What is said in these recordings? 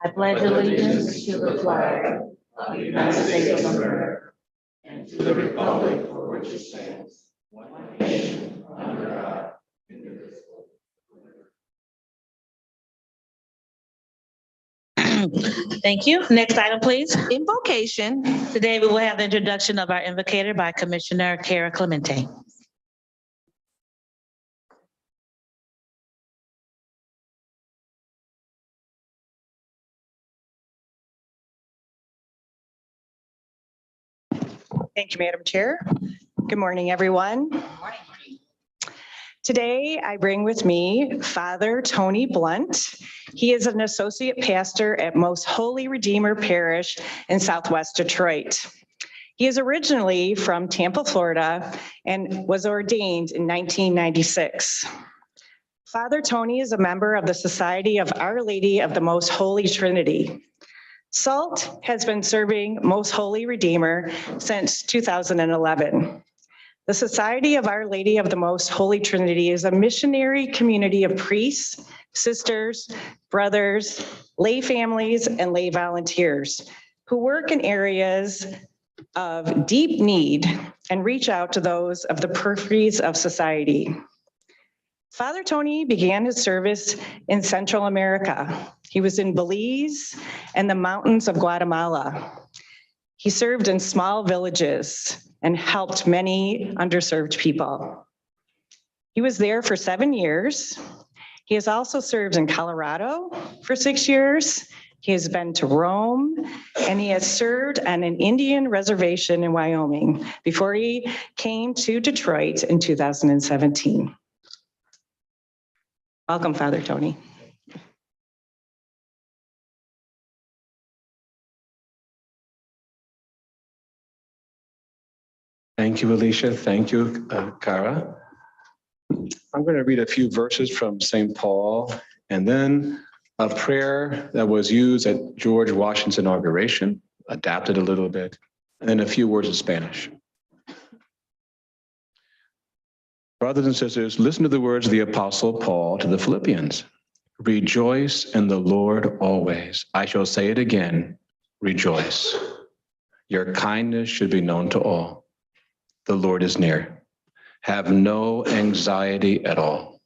I pledge allegiance to the flag of the United States of America and to the republic for which it stands, one nation, under God, indivisible. Thank you. Next item, please. Invocation. Today we will have the introduction of our invocator by Commissioner Cara Clemente. Thank you, Madam Chair. Good morning, everyone. Today, I bring with me Father Tony Blunt. He is an associate pastor at Most Holy Redeemer Parish in Southwest Detroit. He is originally from Tampa, Florida, and was ordained in 1996. Father Tony is a member of the Society of Our Lady of the Most Holy Trinity. SALT has been serving Most Holy Redeemer since 2011. The Society of Our Lady of the Most Holy Trinity is a missionary community of priests, sisters, brothers, lay families, and lay volunteers who work in areas of deep need and reach out to those of the peripheries of society. Father Tony began his service in Central America. He was in Belize and the mountains of Guatemala. He served in small villages and helped many underserved people. He was there for 7 years. He has also served in Colorado for 6 years. He has been to Rome, and he has served on an Indian reservation in Wyoming before he came to Detroit in 2017. Welcome, Father Tony. Thank you, Alicia. Thank you, Cara. I'm going to read a few verses from St. Paul and then a prayer that was used at George Washington's inauguration, adapted a little bit, and then a few words in Spanish. Brothers and sisters, listen to the words of the Apostle Paul to the Philippians. Rejoice in the Lord always. I shall say it again, rejoice. Your kindness should be known to all. The Lord is near. Have no anxiety at all.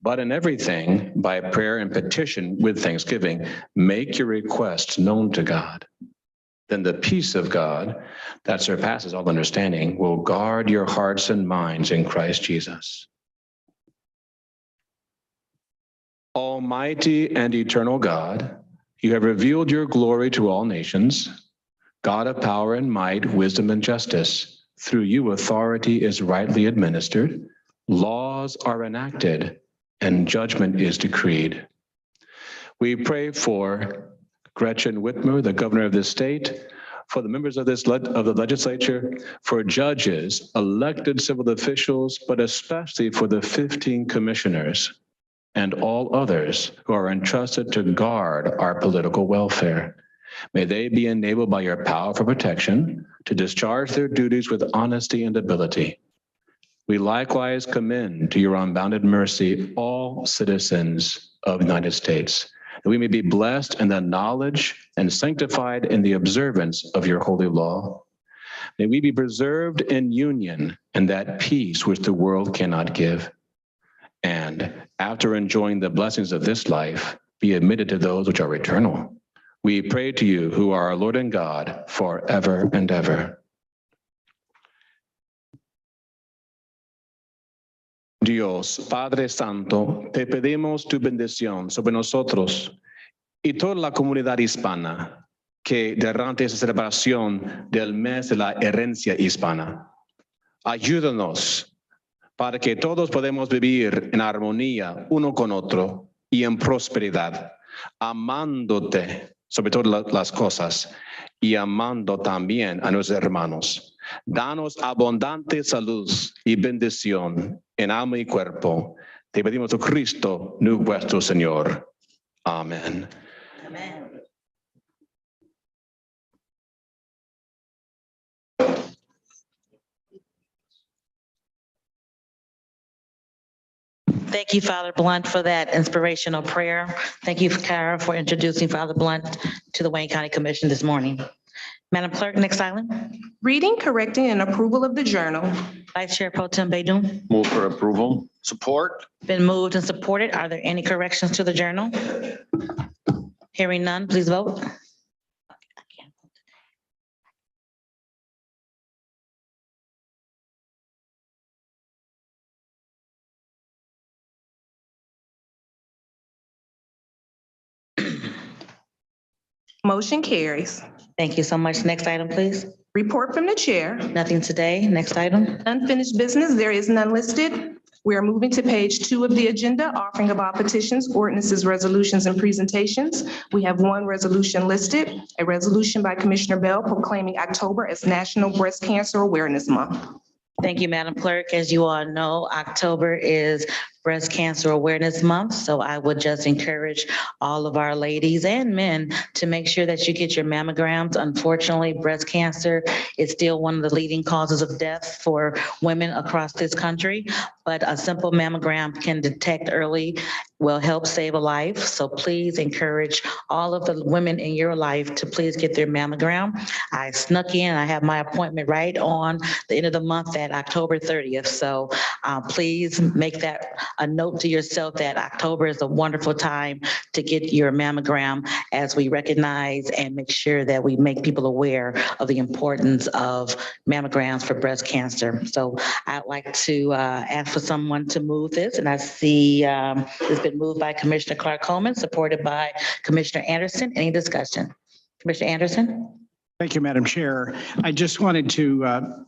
But in everything, by prayer and petition with thanksgiving, make your requests known to God. Then the peace of God that surpasses all understanding will guard your hearts and minds in Christ Jesus. Almighty and eternal God, you have revealed your glory to all nations. God of power and might, wisdom and justice, through you authority is rightly administered, laws are enacted, and judgment is decreed. We pray for Gretchen Whitmer, the governor of this state, for the members of the legislature, for judges, elected civil officials, but especially for the 15 commissioners and all others who are entrusted to guard our political welfare. May they be enabled by your power for protection to discharge their duties with honesty and ability. We likewise commend to your unbounded mercy all citizens of the United States, that we may be blessed in the knowledge and sanctified in the observance of your holy law. May we be preserved in union and that peace which the world cannot give. And after enjoying the blessings of this life, be admitted to those which are eternal. We pray to you, who are our Lord and God, forever and ever. Dios, Padre Santo, te pedimos tu bendición sobre nosotros y toda la comunidad hispana que durante esta celebración del mes de la herencia hispana. Ayúdanos para que todos podamos vivir en armonía uno con otro y en prosperidad, amándote sobre todas las cosas y amando también a nuestros hermanos. Danos abundante salud y bendición en alma y cuerpo. Te pedimos a Cristo, nuestro Señor. Amén. Amen. Thank you, Father Blunt, for that inspirational prayer. Thank you, Kara, for introducing Father Blunt to the Wayne County Commission this morning. Madam Clerk, next item. Reading, correcting, and approval of the journal. Vice Chair Pro Tem Baydun. Move for approval. Support. Been moved and supported. Are there any corrections to the journal? Hearing none, please vote. Motion carries. Thank you so much. Next item, please. Report from the chair. Nothing today. Next item. Unfinished business, there is none listed. We are moving to page 2 of the agenda, offering of all petitions, ordinances, resolutions, and presentations. We have one resolution listed, a resolution by Commissioner Bell proclaiming October as National Breast Cancer Awareness Month. Thank you, Madam Clerk. As you all know, October is Breast Cancer Awareness Month. So I would just encourage all of our ladies and men to make sure that you get your mammograms. Unfortunately, breast cancer is still one of the leading causes of death for women across this country. But a simple mammogram can detect early, will help save a life. So please encourage all of the women in your life to please get their mammogram. I snuck in, I have my appointment right on the end of the month at October 30th. So please make that a note to yourself that October is a wonderful time to get your mammogram, as we recognize and make sure that we make people aware of the importance of mammograms for breast cancer. So I'd like to ask for someone to move this, and I see it's been moved by Commissioner Clark Coleman, supported by Commissioner Anderson. Any discussion? Commissioner Anderson? Thank you, Madam Chair. I just wanted to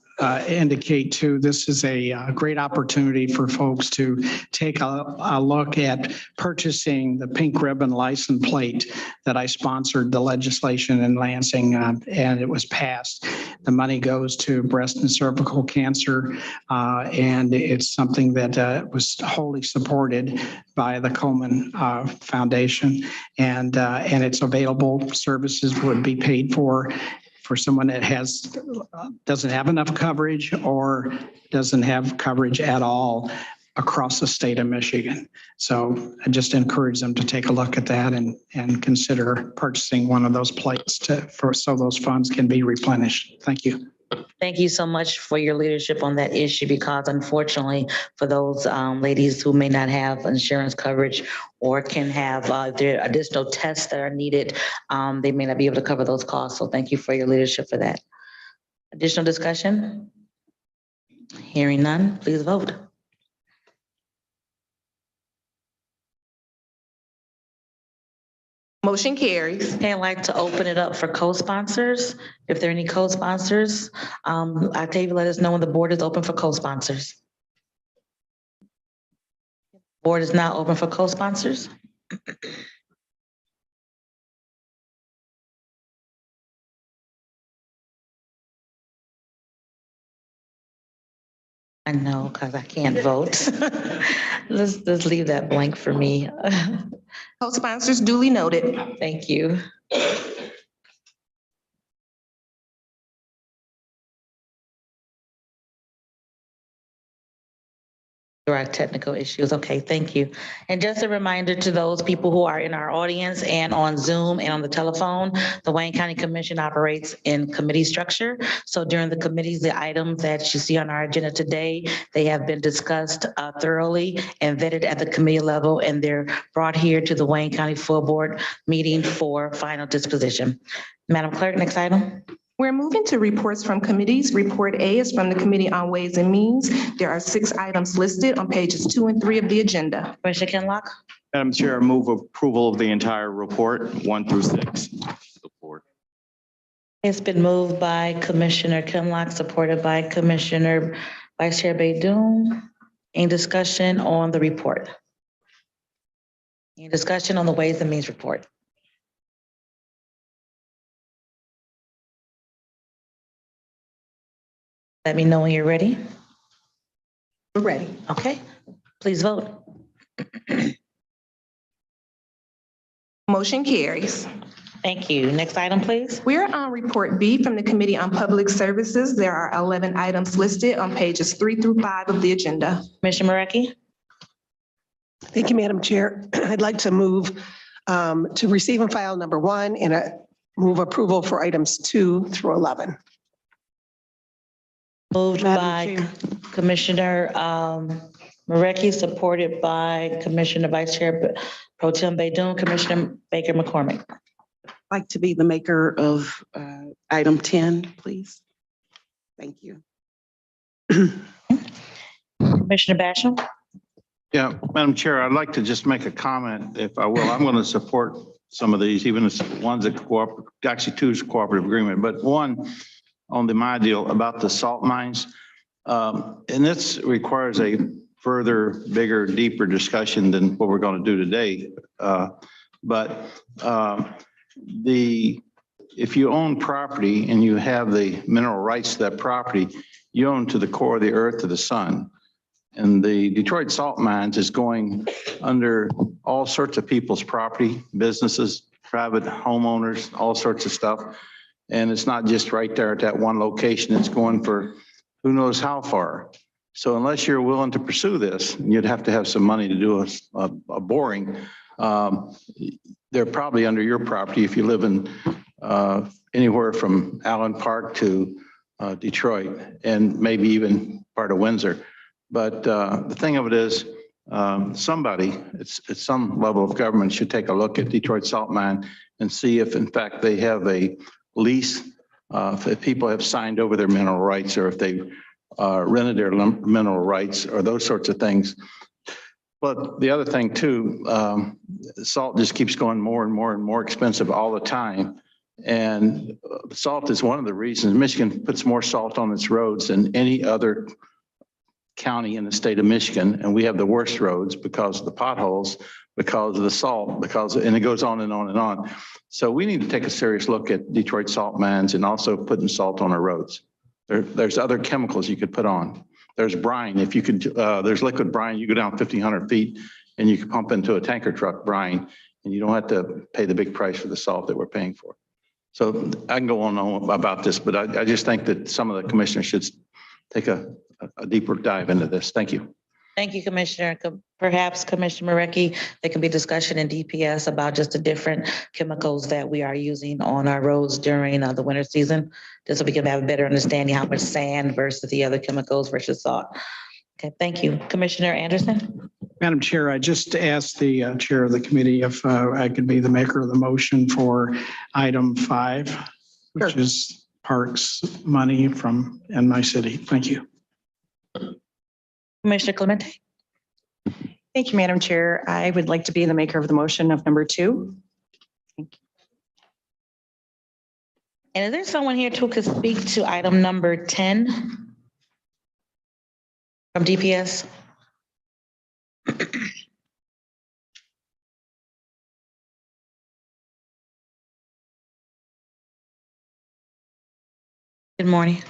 indicate too, this is a great opportunity for folks to take a look at purchasing the pink ribbon license plate that I sponsored the legislation in Lansing, and it was passed. The money goes to breast and cervical cancer, and it's something that was wholly supported by the Coleman Foundation, and it's available. Services would be paid for someone that doesn't have enough coverage or doesn't have coverage at all across the state of Michigan. So I just encourage them to take a look at that and consider purchasing one of those plates so those funds can be replenished. Thank you. Thank you so much for your leadership on that issue, because unfortunately for those ladies who may not have insurance coverage or can have their additional tests that are needed, they may not be able to cover those costs. So thank you for your leadership for that. Additional discussion? Hearing none, please vote. Motion carries. Okay, I'd like to open it up for co-sponsors. If there are any co-sponsors, Octavia, let us know when the board is open for co-sponsors. Board is now open for co-sponsors. I know, because I can't vote. Let's leave that blank for me. Co-sponsors duly noted. Thank you. There are technical issues. Okay, thank you. And just a reminder to those people who are in our audience and on Zoom and on the telephone, the Wayne County Commission operates in committee structure. So during the committees, the items that you see on our agenda today, they have been discussed thoroughly and vetted at the committee level, and they're brought here to the Wayne County Full Board meeting for final disposition. Madam Clerk, next item. We're moving to reports from committees. Report A is from the Committee on Ways and Means. There are 6 items listed on pages 2 and 3 of the agenda. Commissioner Kinlock. Madam Chair, I move approval of the entire report, 1 through 6. Support. It's been moved by Commissioner Kinlock, supported by Commissioner Vice Chair Baydun. Any discussion on the report? Any discussion on the Ways and Means report? Let me know when you're ready. We're ready. Okay, please vote. Motion carries. Thank you. Next item, please. We're on report B from the Committee on Public Services. There are 11 items listed on pages 3 through 5 of the agenda. Commissioner Marecki. Thank you, Madam Chair. I'd like to move to receive and file number 1 and move approval for items 2 through 11. Moved Madam by Chair. Commissioner Marecki, supported by Commissioner Vice Chair Pro Tem Baydoun, Commissioner Baker McCormick. Like to be the maker of item 10, please. Thank you. Commissioner Basham? Yeah, Madam Chair, I'd like to just make a comment, if I will. I'm going to support some of these, even the ones that cooperate, actually 2 is cooperative agreement, but 1 on the my deal about the salt mines. And this requires a further, bigger, deeper discussion than what we're going to do today. If you own property and you have the mineral rights to that property, you own to the core of the earth, to the sun. And the Detroit Salt Mines is going under all sorts of people's property, businesses, private homeowners, all sorts of stuff. And it's not just right there at that one location. It's going for who knows how far. So unless you're willing to pursue this, you'd have to have some money to do a boring. They're probably under your property if you live in anywhere from Allen Park to Detroit and maybe even part of Windsor. But the thing of it is, somebody, it's some level of government should take a look at Detroit Salt Mine and see if in fact they have a lease, if people have signed over their mineral rights, or if they rented their mineral rights, or those sorts of things. But the other thing too, salt just keeps going more and more and more expensive all the time. And salt is one of the reasons Michigan puts more salt on its roads than any other county in the state of Michigan. And we have the worst roads because of the potholes, because of the salt, and it goes on and on and on. So we need to take a serious look at Detroit salt mines and also putting salt on our roads. There's other chemicals you could put on. There's brine. If you could, there's liquid brine. You go down 1,500 feet and you can pump into a tanker truck brine, and you don't have to pay the big price for the salt that we're paying for. So I can go on and on about this, but I just think that some of the commissioners should take a deeper dive into this. Thank you. Thank you, Commissioner. Perhaps Commissioner Marecki, there can be discussion in DPS about just the different chemicals that we are using on our roads during the winter season, just so we can have a better understanding how much sand versus the other chemicals versus salt. Okay, thank you. Commissioner Anderson? Madam Chair, I just asked the chair of the committee if I could be the maker of the motion for item 5, which is parks money from in my city. Thank you. Commissioner Clemente? Thank you, Madam Chair. I would like to be the maker of the motion of number 2. And is there someone here who could speak to item number 10 from DPS? Good morning.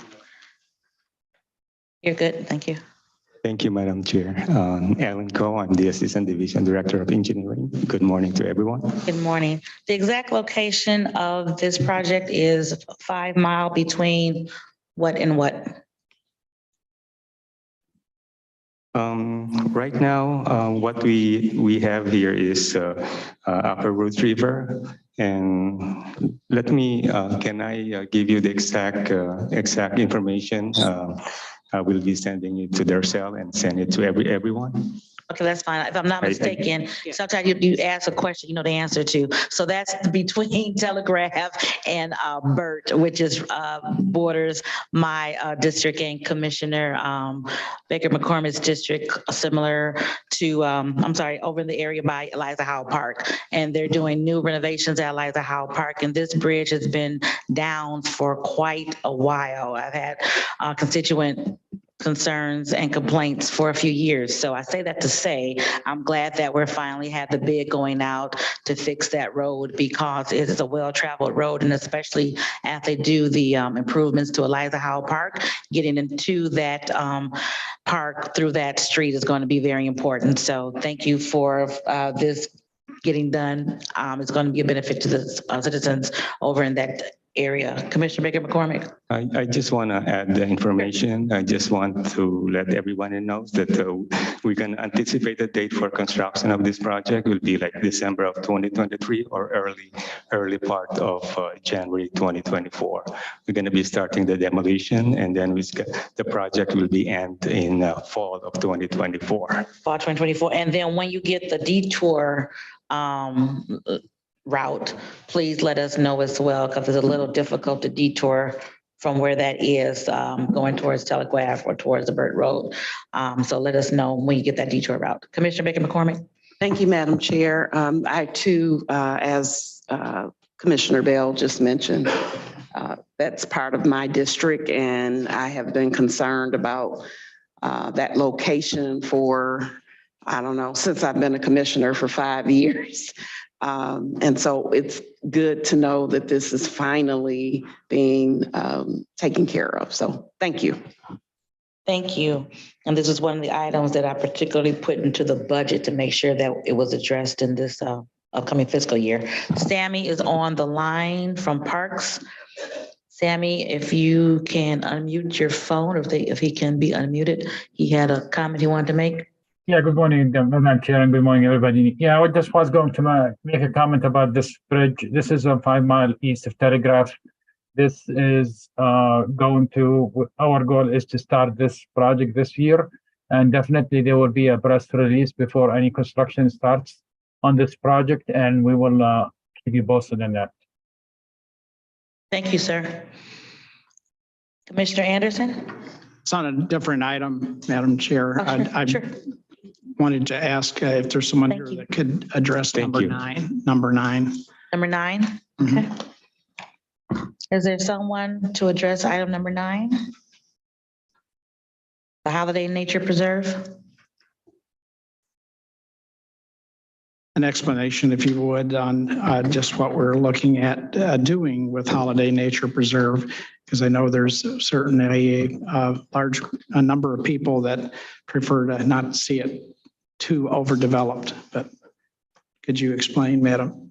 You're good, thank you. Thank you, Madam Chair. Alan Coe, I'm the Assistant Division Director of Engineering. Good morning to everyone. Good morning. The exact location of this project is 5 mile between what and what? Right now, what we have here is Upper Root River. And let me, can I give you the exact information? I will be sending it to their cell and send it to everyone. Okay, that's fine. If I'm not mistaken, sometimes you ask a question, you know the answer to. So that's between Telegraph and Burt, which is borders my district and Commissioner Baker McCormick's district, similar to, I'm sorry, over in the area by Eliza Howe Park. And they're doing new renovations at Eliza Howe Park. And this bridge has been down for quite a while. I've had constituent concerns and complaints for a few years. So I say that to say, I'm glad that we're finally had the bid going out to fix that road, because it is a well-traveled road, and especially as they do the improvements to Eliza Howe Park, getting into that park through that street is going to be very important. So thank you for this getting done. It's going to be a benefit to the citizens over in that area. Commissioner Baker McCormick. I just want to add the information. I just want to let everyone know that we can anticipate the date for construction of this project will be like December of 2023 or early part of January 2024. We're going to be starting the demolition, and then the project will be end in fall of 2024. Fall 2024. And then when you get the detour route, please let us know as well, because it's a little difficult to detour from where that is, going towards Telegraph or towards the Burt Road. So let us know when you get that detour route. Commissioner Baker McCormick. Thank you, Madam Chair. I too, as Commissioner Bell just mentioned, that's part of my district, and I have been concerned about that location for, I don't know, since I've been a commissioner for 5 years. And so it's good to know that this is finally being taken care of. So thank you. Thank you. And this is one of the items that I particularly put into the budget to make sure that it was addressed in this upcoming fiscal year. Sammy is on the line from Parks. Sammy, if you can unmute your phone, or if he can be unmuted, he had a comment he wanted to make. Yeah, good morning, Madam Chair, and good morning, everybody. Yeah, I just was going to make a comment about this bridge. This is a 5 mile east of Telegraph. This is our goal is to start this project this year. And definitely there will be a press release before any construction starts on this project, and we will keep you posted on that. Thank you, sir. Commissioner Anderson? It's on a different item, Madam Chair. Sure. Wanted to ask if there's someone Thank here you. that could address Thank number you. 9. Number 9. Number 9? Mhm. Okay. Is there someone to address item number 9? The Holiday Nature Preserve? An explanation, if you would, on just what we're looking at doing with Holiday Nature Preserve, because I know there's certainly a number of people that prefer to not see it too overdeveloped. But could you explain, Madam?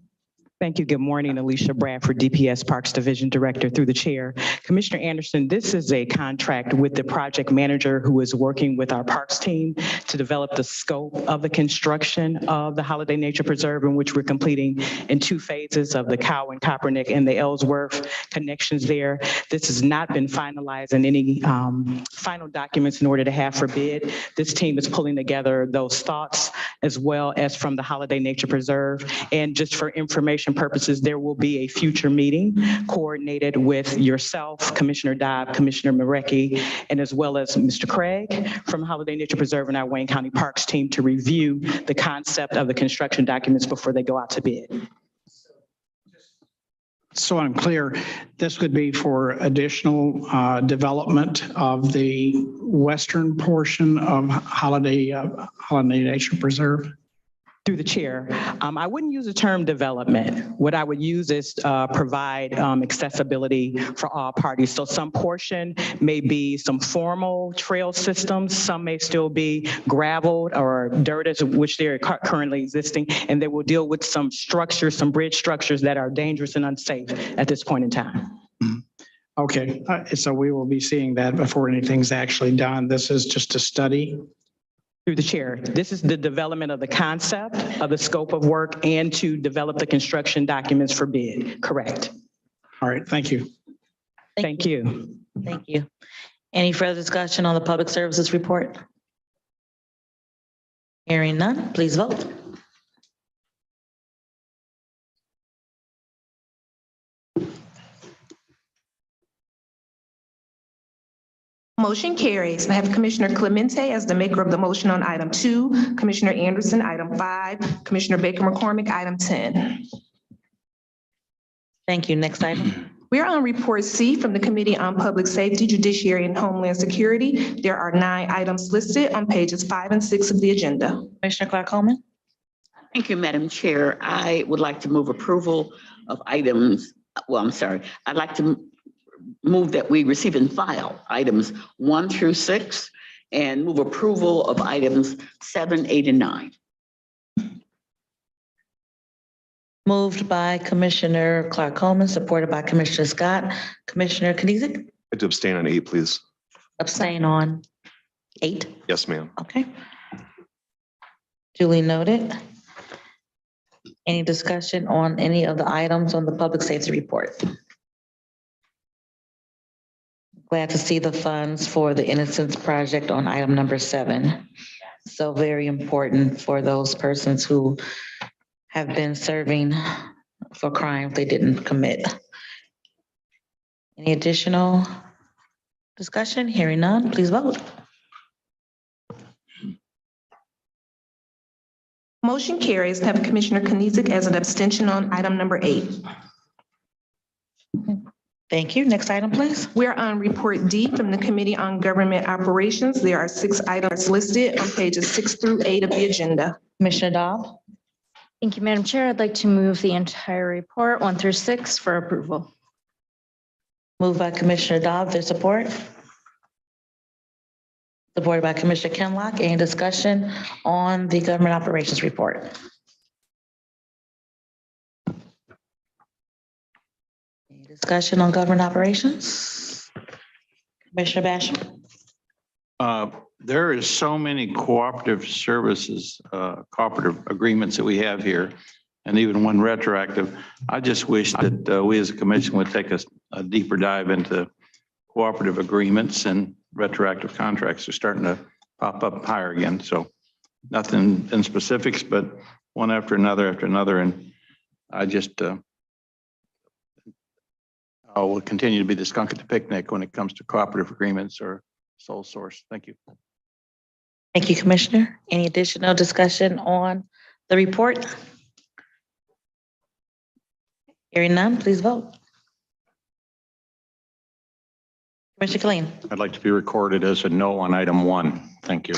Thank you. Good morning, Alicia Bradford, DPS Parks Division Director, through the chair. Commissioner Anderson, this is a contract with the project manager who is working with our parks team to develop the scope of the construction of the Holiday Nature Preserve, in which we're completing in 2 phases of the Cowan, Coppernick, and the Ellsworth connections there. This has not been finalized in any final documents in order to have for bid. This team is pulling together those thoughts as well as from the Holiday Nature Preserve. And just for information purposes, there will be a future meeting coordinated with yourself, Commissioner Dobb, Commissioner Marecki, and as well as Mr. Craig from Holiday Nature Preserve and our Wayne County Parks team to review the concept of the construction documents before they go out to bid. So I'm clear, this would be for additional development of the western portion of Holiday Nature Preserve? Through the chair, I wouldn't use the term development. What I would use is provide accessibility for all parties. So some portion may be some formal trail systems, some may still be graveled or dirt, which they're currently existing, and they will deal with some structures, some bridge structures that are dangerous and unsafe at this point in time. Okay, so we will be seeing that before anything's actually done. This is just a study. Through the chair, this is the development of the concept of the scope of work and to develop the construction documents for bid. Correct. All right, thank you. Thank you. Thank you. Any further discussion on the public services report? Hearing none, please vote. Motion carries. I have Commissioner Clemente as the maker of the motion on item 2, Commissioner Anderson, item 5, Commissioner Baker McCormick, item 10. Thank you. Next item. We are on report C from the Committee on Public Safety, Judiciary, and Homeland Security. There are 9 items listed on pages 5 and 6 of the agenda. Commissioner Clark Coleman. Thank you, Madam Chair. I would like to move approval of items, I'd like to move that we receive and file items 1 through 6 and move approval of items 7, 8, and 9. Moved by Commissioner Clark Coleman, supported by Commissioner Scott. Commissioner Kenizik, To abstain on 8, please. abstain on 8. Yes, ma'am. Okay. Duly noted. Any discussion on any of the items on the public safety report? Glad to see the funds for the Innocence Project on item number 7. So very important for those persons who have been serving for crimes they didn't commit. Any additional discussion? Hearing none, please vote. Motion carries to have Commissioner Kenizik as an abstention on item number 8. Thank you. Next item, please. We're on Report D from the Committee on Government Operations. There are 6 items listed on pages 6 through 8 of the agenda. Commissioner Dobb. Thank you, Madam Chair. I'd like to move the entire report 1 through 6 for approval. Moved by Commissioner Dobb, their support. Supported by Commissioner Kinlock. Any discussion on the government operations report? Any discussion on government operations? Commissioner Basham? There is so many cooperative services, cooperative agreements that we have here, and even one retroactive. I just wish that we as a commission would take a deeper dive into cooperative agreements, and retroactive contracts are starting to pop up higher again. So nothing in specifics, but one after another. And I just, I will continue to be the skunk at the picnic when it comes to cooperative agreements or sole source. Thank you. Thank you, Commissioner. Any additional discussion on the report? Hearing none, please vote. Commissioner Killeen. I'd like to be recorded as a no on item 1. Thank you.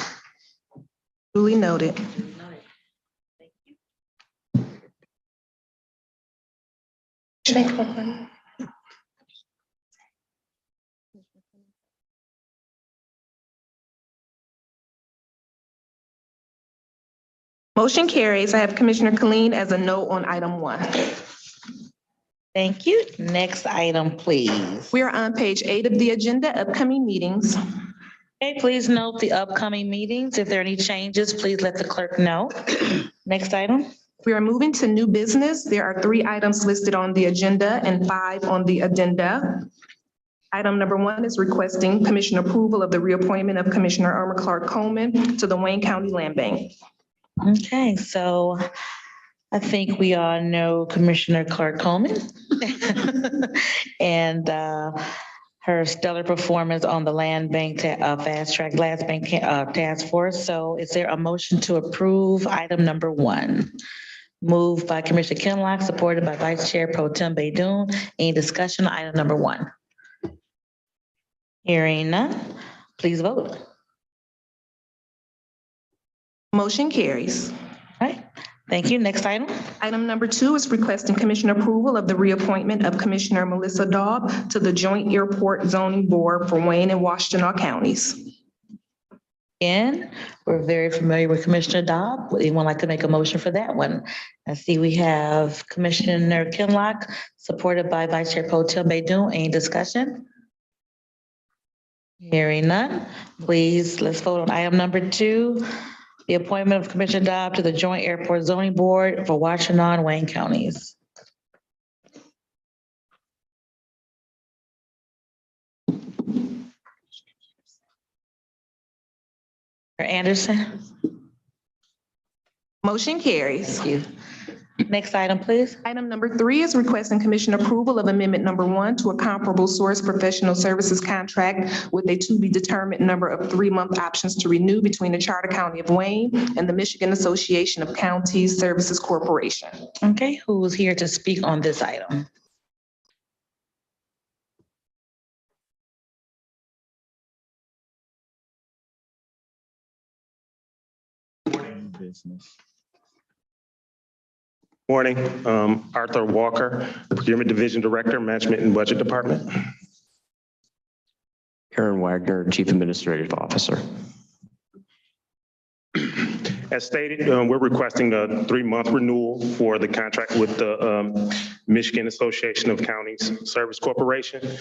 Duly noted. Motion carries. I have Commissioner Killeen as a no on item 1. Thank you. Next item, please. We are on page 8 of the agenda, upcoming meetings. Okay, please note the upcoming meetings. If there are any changes, please let the clerk know. Next item. We are moving to new business. There are 3 items listed on the agenda and 5 on the addenda. Item number 1 is requesting commission approval of the reappointment of Commissioner Irma Clark Coleman to the Wayne County Land Bank. Okay, so I think we all know Commissioner Clark Coleman and her stellar performance on the Land Bank Fast Track Land Bank Task Force. So is there a motion to approve item number 1? Moved by Commissioner Kinlock, supported by Vice Chair Pro Tem Baydoun. Any discussion on item number 1? Hearing none, please vote. Motion carries. All right, thank you. Next item. Item number 2 is requesting commission approval of the reappointment of Commissioner Melissa Daub to the Joint Airport Zoning Board for Wayne and Washtenaw counties. Again, we're very familiar with Commissioner Dobb. Would anyone like to make a motion for that one? I see we have Commissioner Kinlock, supported by Vice Chair Pro Tem Baydoun. Any discussion? Hearing none, please, let's vote on item number 2. The appointment of Commissioner Dobb to the Joint Airport Zoning Board for Washtenaw and Wayne counties. Anderson. Motion carries. Thank you. Next item, please. Item number 3 is requesting commission approval of amendment number 1 to a comparable source professional services contract with a to be determined number of 3-month options to renew between the Charter County of Wayne and the Michigan Association of Counties Services Corporation. Okay, who's here to speak on this item? Business. Morning, Arthur Walker, Procurement Division Director, Management and Budget Department. Aaron Wagner, Chief Administrative Officer. As stated, we're requesting a 3-month renewal for the contract with the Michigan Association of Counties Service Corporation.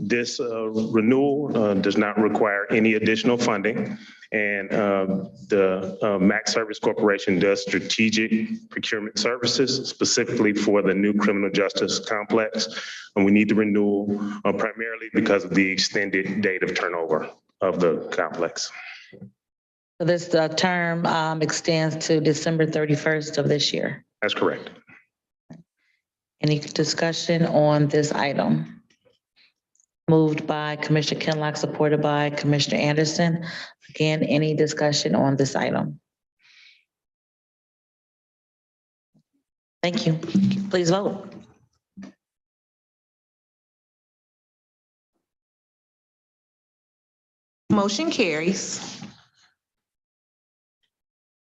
This renewal does not require any additional funding. And the MAC Service Corporation does strategic procurement services specifically for the new criminal justice complex. And we need the renewal primarily because of the extended date of turnover of the complex. So this term extends to December 31st of this year. That's correct. Any discussion on this item? Moved by Commissioner Kinlock, supported by Commissioner Anderson. Again, any discussion on this item? Thank you. Please vote. Motion carries.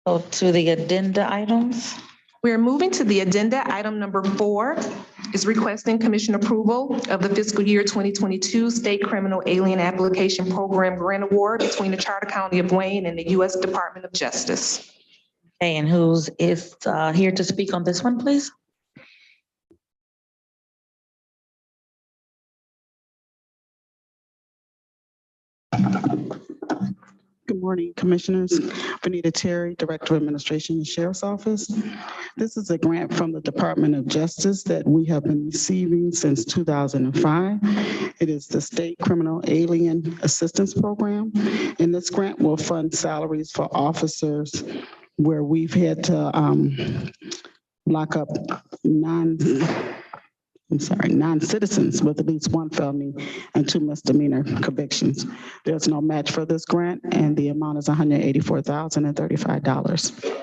Go to the addenda items. We are moving to the addenda. Item number 4 is requesting commission approval of the fiscal year 2022 State Criminal Alien Application Program Grant Award between the Charter County of Wayne and the U.S. Department of Justice. Okay, and who's here to speak on this one, please? Good morning, Commissioners. Benita Terry, Director of Administration and Sheriff's Office. This is a grant from the Department of Justice that we have been receiving since 2005. It is the State Criminal Alien Assistance Program, and this grant will fund salaries for officers where we've had to lock up non-citizens with at least 1 felony and 2 misdemeanor convictions. There's no match for this grant, and the amount is $184,035.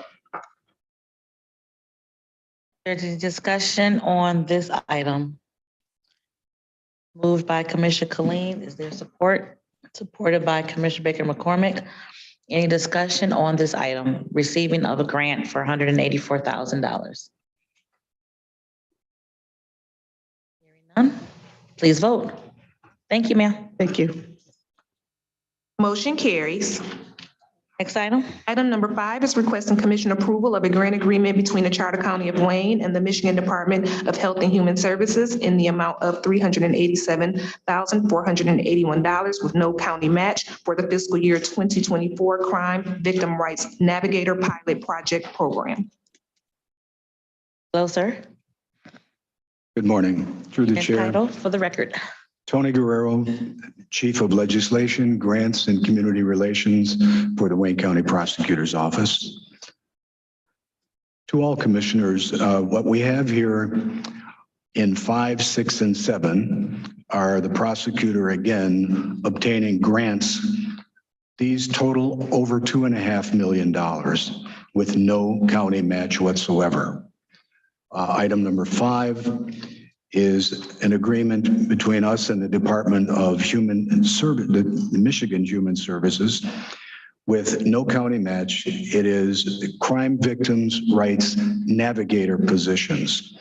There's a discussion on this item. Moved by Commissioner Colleen. Is there support? Supported by Commissioner Baker McCormick. Any discussion on this item? Receiving of a grant for $184,000. None? Please vote. Thank you, ma'am. Thank you. Motion carries. Next item. Item number 5 is requesting commission approval of a grant agreement between the Charter County of Wayne and the Michigan Department of Health and Human Services in the amount of $387,481 with no county match for the fiscal year 2024 Crime Victim Rights Navigator Pilot Project Program. Hello, sir. Good morning. Through the And chair, title for the record. Tony Guerrero, Chief of Legislation, Grants, and Community Relations for the Wayne County Prosecutor's Office. To all commissioners, what we have here in 5, 6, and 7 are the prosecutor again obtaining grants. These total over $2.5 million with no county match whatsoever. Item number 5 is an agreement between us and the Department of Human Service, the Michigan Human Services, with no county match. It is Crime Victims Rights Navigator positions.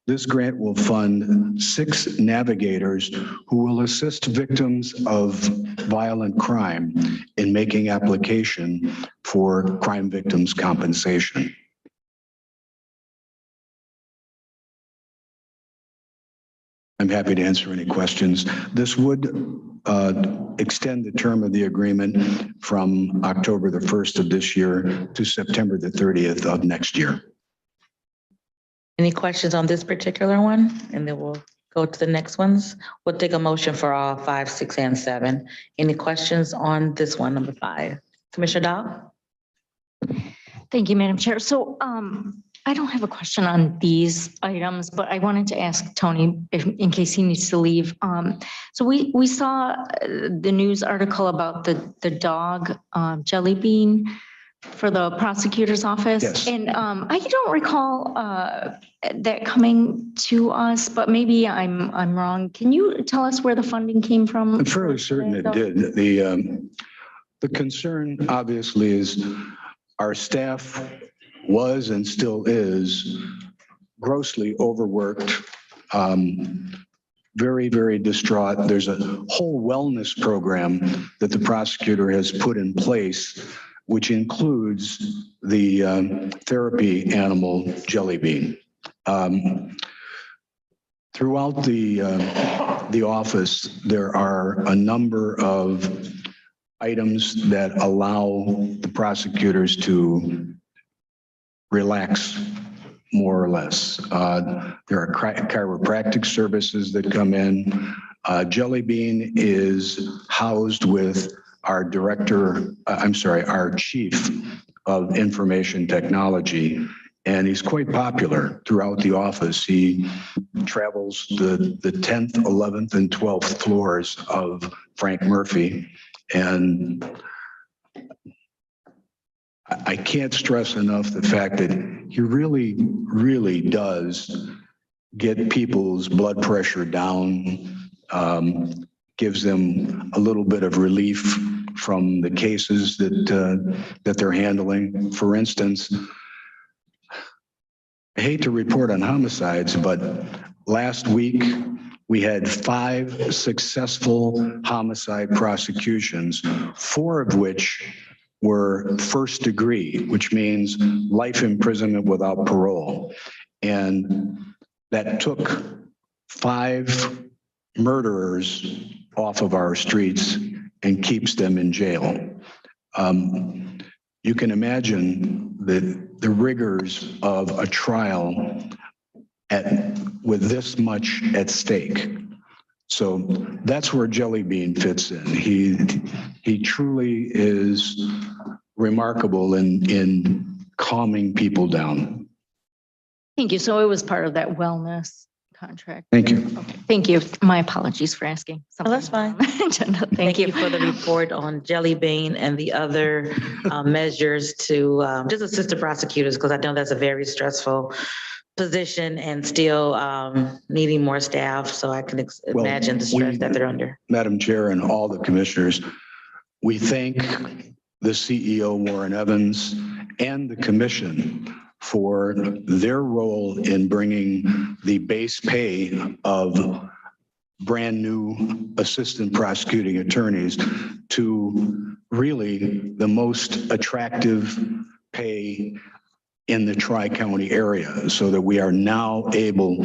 This grant will fund 6 navigators who will assist victims of violent crime in making application for crime victims compensation. I'm happy to answer any questions. This would extend the term of the agreement from October the 1st of this year to September the 30th of next year. Any questions on this particular one? And then we'll go to the next ones. We'll take a motion for all 5, 6, and 7. Any questions on this one, number 5? Commissioner Dow? Thank you, Madam Chair. So I don't have a question on these items, but I wanted to ask Tony in case he needs to leave. So we saw the news article about the dog Jelly Bean for the prosecutor's office. Yes. And I don't recall that coming to us, but maybe I'm wrong. Can you tell us where the funding came from? I'm fairly certain it did. The concern obviously is our staff was and still is grossly overworked, very, very distraught. There's a whole wellness program that the prosecutor has put in place which includes the therapy animal Jelly Bean. Throughout the office, there are a number of items that allow the prosecutors to relax more or less. There are chiropractic services that come in. Jelly Bean is housed with our our chief of information technology, and he's quite popular throughout the office. He travels the 10th, 11th, and 12th floors of Frank Murphy, and I can't stress enough the fact that he really, really does get people's blood pressure down, gives them a little bit of relief from the cases that they're handling. For instance, I hate to report on homicides, but last week we had 5 successful homicide prosecutions, 4 of which were first degree, which means life imprisonment without parole. And that took 5 murderers off of our streets and keeps them in jail. You can imagine the rigors of a trial with this much at stake. So that's where Jelly Bean fits in. He truly is remarkable in calming people down. Thank you. So it was part of that wellness contract. Thank you. Okay, thank you. My apologies for asking. Oh, that's fine. Thank you for the report on Jelly Bean and the other measures to just assist the prosecutors, because I know that's a very stressful position and still needing more staff. So I can imagine the stress that they're under. Madam Chair and all the commissioners, we thank the CEO, Warren Evans, and the commission for their role in bringing the base pay of brand new assistant prosecuting attorneys to really the most attractive pay in the Tri-County area, so that we are now able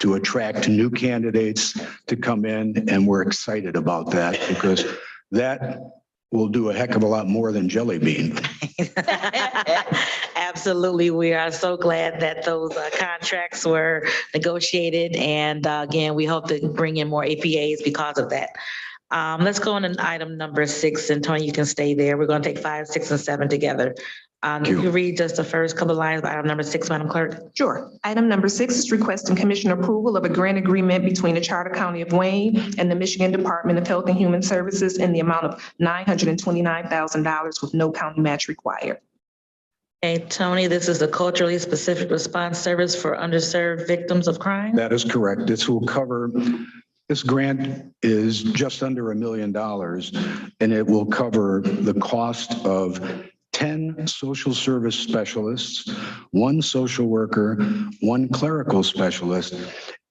to attract new candidates to come in, and we're excited about that because that will do a heck of a lot more than Jelly Bean. Absolutely. We are so glad that those contracts were negotiated. And again, we hope to bring in more APAs because of that. Let's go on to item number 6, and Tony, you can stay there. We're going to take 5, 6, and 7 together. You can read just the first couple of lines of item number 6, Madam Clerk. Sure. Item number 6 is requesting commission approval of a grant agreement between the Charter County of Wayne and the Michigan Department of Health and Human Services in the amount of $929,000 with no county match required. Hey, Tony, this is the culturally specific response service for underserved victims of crime. That is correct. This grant is just under $1 million, and it will cover the cost of 10 social service specialists, 1 social worker, 1 clerical specialist,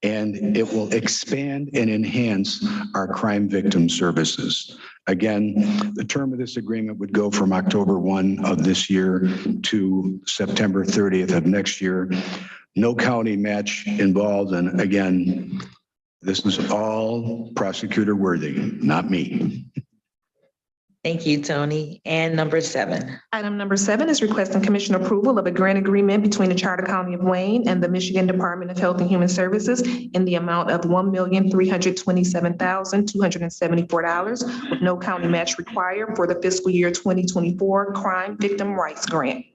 and it will expand and enhance our crime victim services. Again, the term of this agreement would go from October 1 of this year to September 30th of next year. No county match involved, and again, this is all prosecutor worthy, not me. Thank you, Tony. And number 7. Item number 7 is requesting commission approval of a grant agreement between the Charter County of Wayne and the Michigan Department of Health and Human Services in the amount of $1,327,274 with no county match required for the fiscal year 2024 Crime Victim Rights Grant.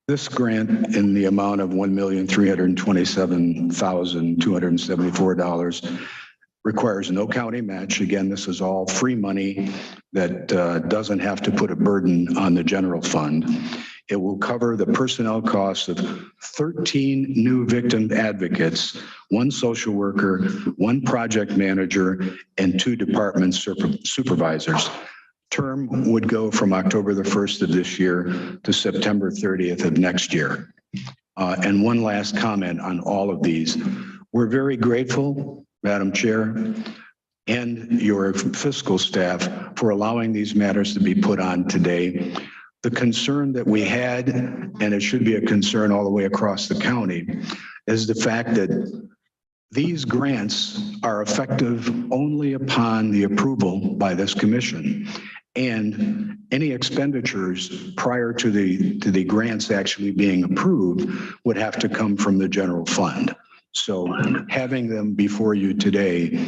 This grant in the amount of $1,327,274 requires no county match. Again, this is all free money that doesn't have to put a burden on the general fund. It will cover the personnel costs of 13 new victim advocates, 1 social worker, 1 project manager, and 2 department supervisors. Term would go from October the 1st of this year to September 30th of next year. And one last comment on all of these. We're very grateful, Madam Chair, and your fiscal staff for allowing these matters to be put on today. the concern that we had, and it should be a concern all the way across the county, is the fact that these grants are effective only upon the approval by this commission. And any expenditures prior to the grants actually being approved would have to come from the general fund. So having them before you today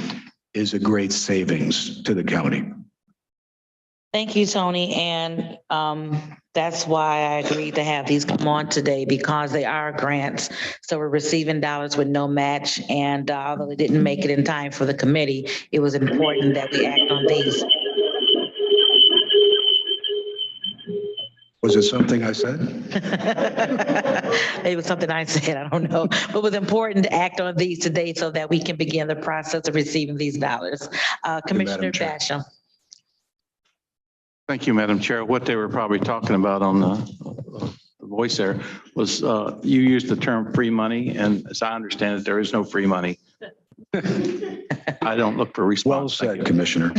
is a great savings to the county. Thank you, Tony. And that's why I agreed to have these come on today, because they are grants. So we're receiving dollars with no match. And although they didn't make it in time for the committee, it was important that we act on these. Was it something I said? It was something I said, I don't know. But it was important to act on these today so that we can begin the process of receiving these dollars. Commissioner Basham. Thank you, Madam Chair. What they were probably talking about on the voice there was you used the term free money, and as I understand it, there is no free money. I don't look for response. Well said, Commissioner.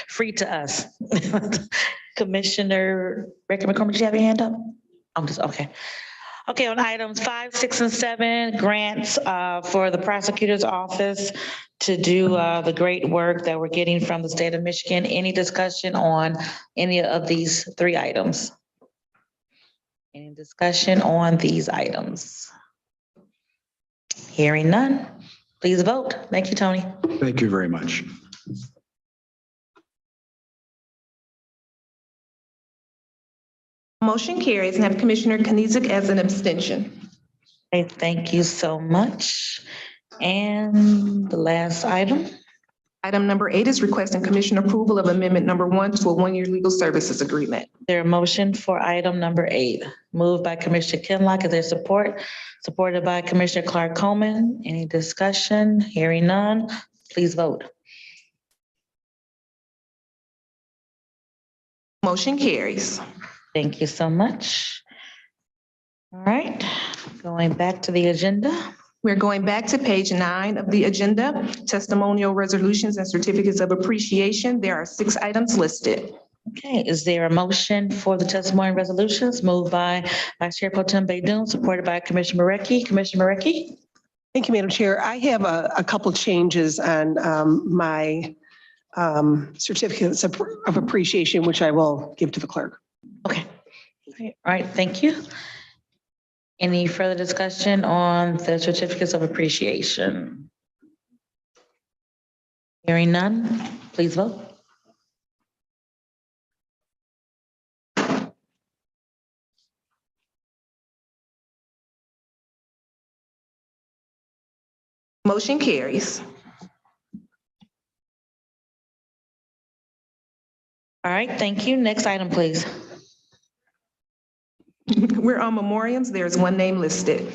Free to us. Commissioner Ricky McCormick, did you have your hand up? I'm just, okay. Okay, on items 5, 6, and 7, grants for the prosecutor's office to do the great work that we're getting from the state of Michigan. Any discussion on any of these 3 items? Any discussion on these items? Hearing none, please vote. Thank you, Tony. Thank you very much. Motion carries, and have Commissioner Kniezek as an abstention. Okay, thank you so much. And the last item. Item number 8 is requesting commission approval of amendment number 1 to a one-year legal services agreement. There a motion for item number 8, moved by Commissioner Kinlock. Is there support? Supported by Commissioner Clark Coleman. Any discussion? Hearing none, please vote. Motion carries. Thank you so much. All right, going back to the agenda. We're going back to page 9 of the agenda, testimonial resolutions and certificates of appreciation. There are 6 items listed. Okay, is there a motion for the testimony resolutions moved by Vice Chair Pro Tem Baydoun, supported by Commissioner Marecki? Commissioner Marecki? Thank you, Madam Chair. I have a couple changes on my certificates of appreciation, which I will give to the clerk. Okay. All right, thank you. Any further discussion on the certificates of appreciation? Hearing none, please vote. Motion carries. All right, thank you. Next item, please. We're on memoriams. There's 1 name listed.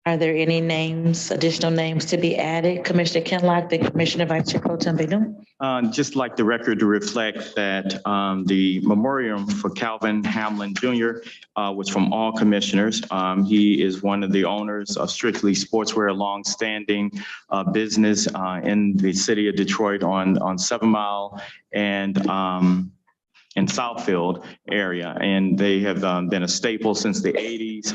Are there any names, additional names to be added? Commissioner Kinlock, then Commissioner Vice Chair Pro Tem Baydoun. Just like the record to reflect that the memoriam for Calvin Hamlin Jr. Was from all commissioners. He is one of the owners of Strictly Sportswear, a longstanding business in the city of Detroit on 7 Mile and in Southfield area. And they have been a staple since the 80s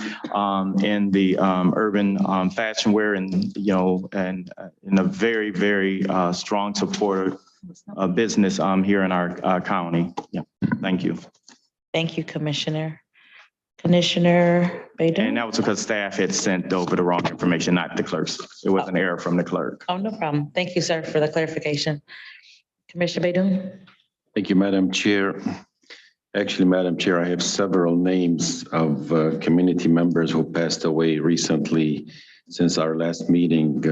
in the urban fashion wear and, and in a very, very strong supporter of business here in our county. Yeah, thank you. Thank you, Commissioner. Commissioner Baydoun. And that was because staff had sent over the wrong information, not the clerks. It was an error from the clerk. Oh, no problem. Thank you, sir, for the clarification. Commissioner Baydoun. Thank you, Madam Chair. Actually, Madam Chair, I have several names of community members who passed away recently since our last meeting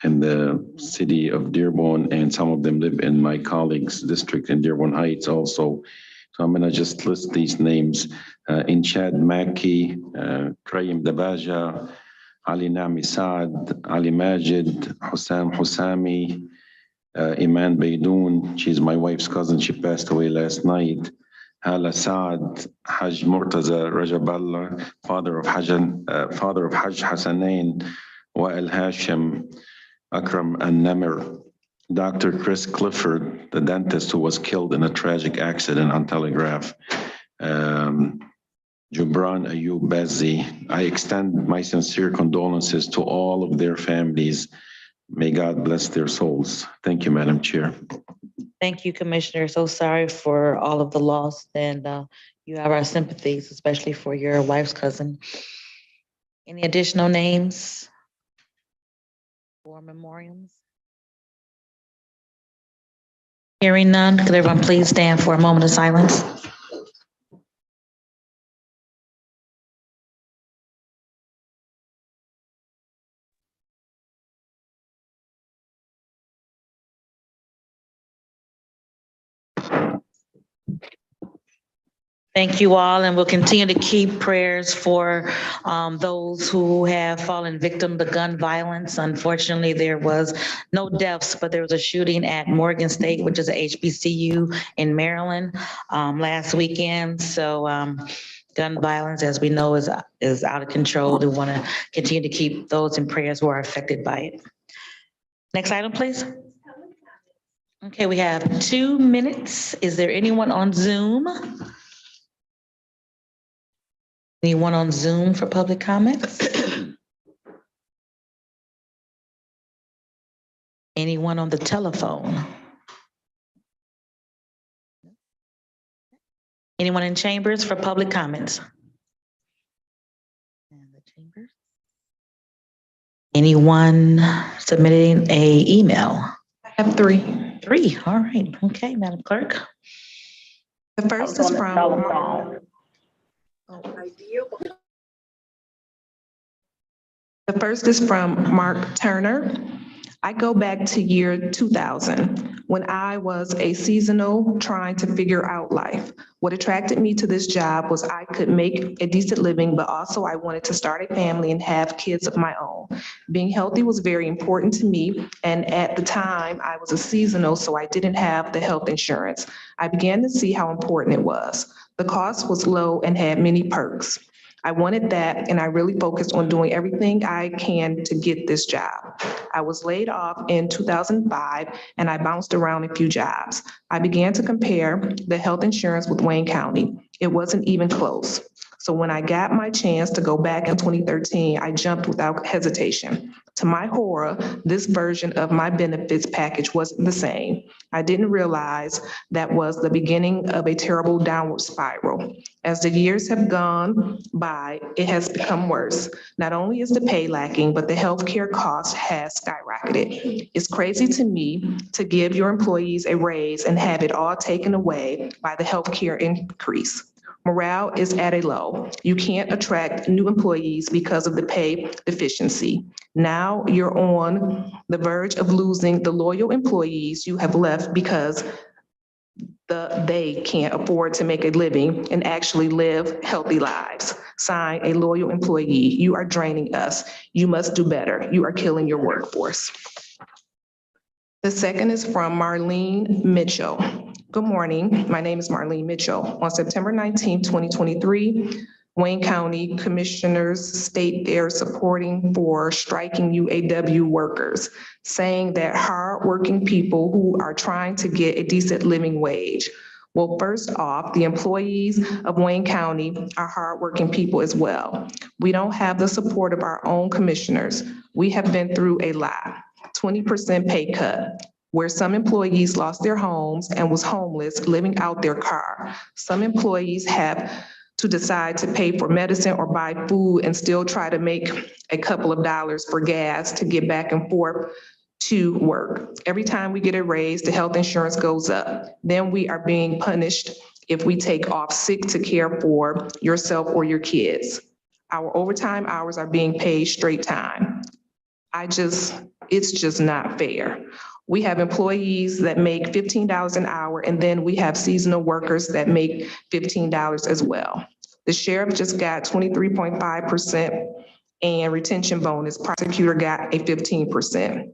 in the city of Dearborn, and some of them live in my colleague's district in Dearborn Heights also. So I'm going to just list these names. Inchad Mackey, Krayim Dabaja, Ali Nami Saad, Ali Majid, Hussam Hussami, Iman Baydoun. She's my wife's cousin. She passed away last night. Hala Saad, Haj Murtaza Rajaballah, father of Haj Hassanain, Wa'il Hashim, Akram An-Namir, Dr. Chris Clifford, the dentist who was killed in a tragic accident on Telegraph. Jubran Ayub Bazzi. I extend my sincere condolences to all of their families. May God bless their souls. Thank you, Madam Chair. Thank you, Commissioner. So sorry for all of the loss, and you have our sympathies, especially for your wife's cousin. Any additional names or memoriams? Hearing none, could everyone please stand for a moment of silence? Thank you all, and we'll continue to keep prayers for those who have fallen victim to gun violence. Unfortunately, there was no deaths, but there was a shooting at Morgan State, which is a HBCU in Maryland last weekend. So gun violence, as we know, is out of control. We want to continue to keep those in prayers who are affected by it. Next item, please. Okay, we have 2 minutes. Is there anyone on Zoom? Anyone on Zoom for public comments? Anyone on the telephone? Anyone in chambers for public comments? Anyone submitting a email? I have three. Three, all right. Okay, Madam Clerk. The first is from. The first is from Mark Turner. I go back to year 2000 when I was a seasonal trying to figure out life. What attracted me to this job was I could make a decent living, but also I wanted to start a family and have kids of my own. Being healthy was very important to me. And at the time I was a seasonal, so I didn't have the health insurance. I began to see how important it was. The cost was low and had many perks. I wanted that, and I really focused on doing everything I can to get this job. I was laid off in 2005, and I bounced around a few jobs. I began to compare the health insurance with Wayne County. It wasn't even close. So when I got my chance to go back in 2013, I jumped without hesitation. To my horror, this version of my benefits package wasn't the same. I didn't realize that was the beginning of a terrible downward spiral. As the years have gone by, it has become worse. Not only is the pay lacking, but the healthcare cost has skyrocketed. It's crazy to me to give your employees a raise and have it all taken away by the healthcare increase. Morale is at a low. You can't attract new employees because of the pay deficiency. Now you're on the verge of losing the loyal employees you have left because they can't afford to make a living and actually live healthy lives. Sign, a loyal employee. You are draining us. You must do better. You are killing your workforce. The second is from Marlene Mitchell. Good morning. My name is Marlene Mitchell. On September 19, 2023, Wayne County Commissioners state they're supporting for striking UAW workers, saying that hardworking people who are trying to get a decent living wage. Well, first off, the employees of Wayne County are hardworking people as well. We don't have the support of our own commissioners. We have been through a lot. 20% pay cut, where some employees lost their homes and was homeless, living out their car. Some employees have to decide to pay for medicine or buy food and still try to make a couple of dollars for gas to get back and forth to work. Every time we get a raise, the health insurance goes up. Then we are being punished if we take off sick to care for yourself or your kids. Our overtime hours are being paid straight time. It's just not fair. We have employees that make $15 an hour, and then we have seasonal workers that make $15 as well. The sheriff just got 23.5% and retention bonus. Prosecutor got a 15%.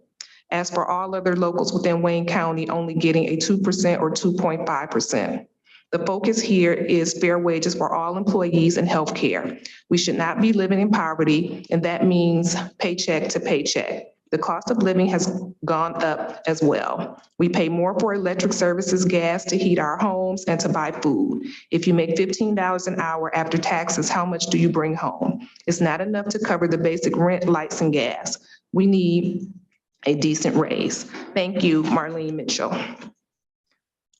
As for all other locals within Wayne County, only getting a 2% or 2.5%. The focus here is fair wages for all employees and healthcare. We should not be living in poverty, and that means paycheck to paycheck. The cost of living has gone up as well. We pay more for electric services, gas to heat our homes and to buy food. If you make $15 an hour after taxes, how much do you bring home? It's not enough to cover the basic rent, lights, and gas. We need a decent raise. Thank you, Marlene Mitchell.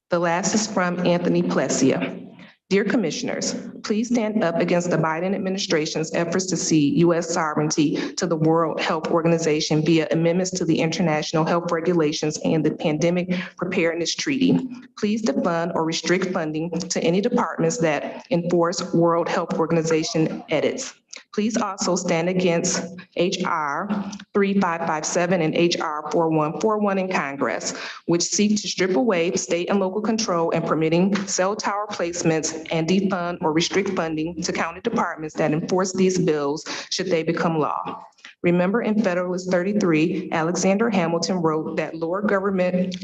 The last is from Anthony Plessia. Dear Commissioners, please stand up against the Biden administration's efforts to cede U.S. sovereignty to the World Health Organization via amendments to the international health regulations and the Pandemic Preparedness Treaty. Please defund or restrict funding to any departments that enforce World Health Organization edits. Please also stand against HR 3557 and HR 4141 in Congress, which seek to strip away state and local control and permitting cell tower placements and defund or restrict funding to county departments that enforce these bills should they become law. Remember, in Federalist 33, Alexander Hamilton wrote that Lord government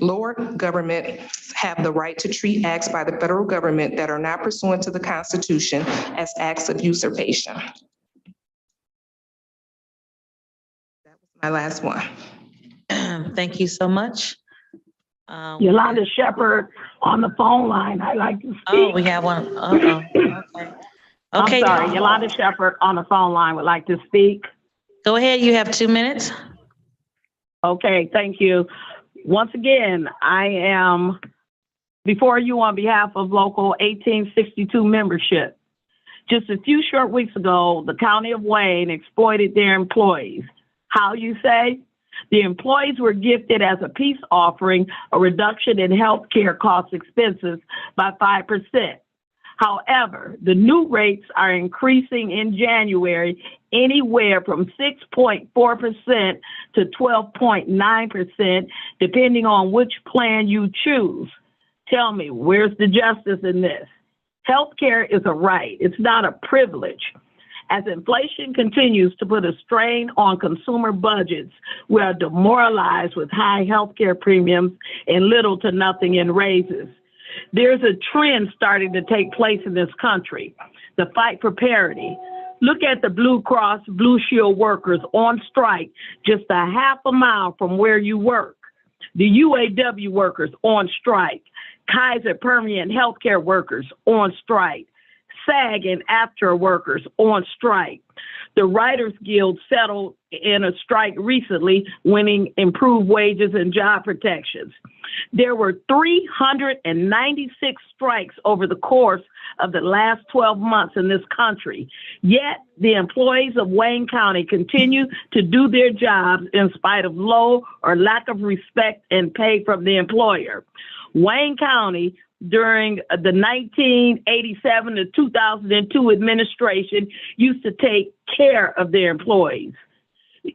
have the right to treat acts by the federal government that are not pursuant to the Constitution as acts of usurpation. My last one. Thank you so much. Yolanda Shepherd on the phone line. I'd like to speak. Oh, we have one. Okay. Okay. I'm sorry, Yolanda Shepherd on the phone line would like to speak. Go ahead. You have 2 minutes. Okay, thank you. Once again, I am before you on behalf of Local 1862 membership. Just a few short weeks ago, the County of Wayne exploited their employees. How you say? The employees were gifted as a peace offering a reduction in health care cost expenses by 5%. However, the new rates are increasing in January anywhere from 6.4% to 12.9%, depending on which plan you choose. Tell me, where's the justice in this? Health care is a right. It's not a privilege. As inflation continues to put a strain on consumer budgets, we are demoralized with high healthcare premiums and little to nothing in raises. There's a trend starting to take place in this country, the fight for parity. Look at the Blue Cross Blue Shield workers on strike just a half a mile from where you work. The UAW workers on strike. Kaiser Permanente healthcare workers on strike. SAG and AFTRA workers on strike. The Writers Guild settled in a strike recently, winning improved wages and job protections. There were 396 strikes over the course of the last 12 months in this country. Yet the employees of Wayne County continue to do their jobs in spite of low or lack of respect and pay from the employer. Wayne County, during the 1987 to 2002 administration, used to take care of their employees.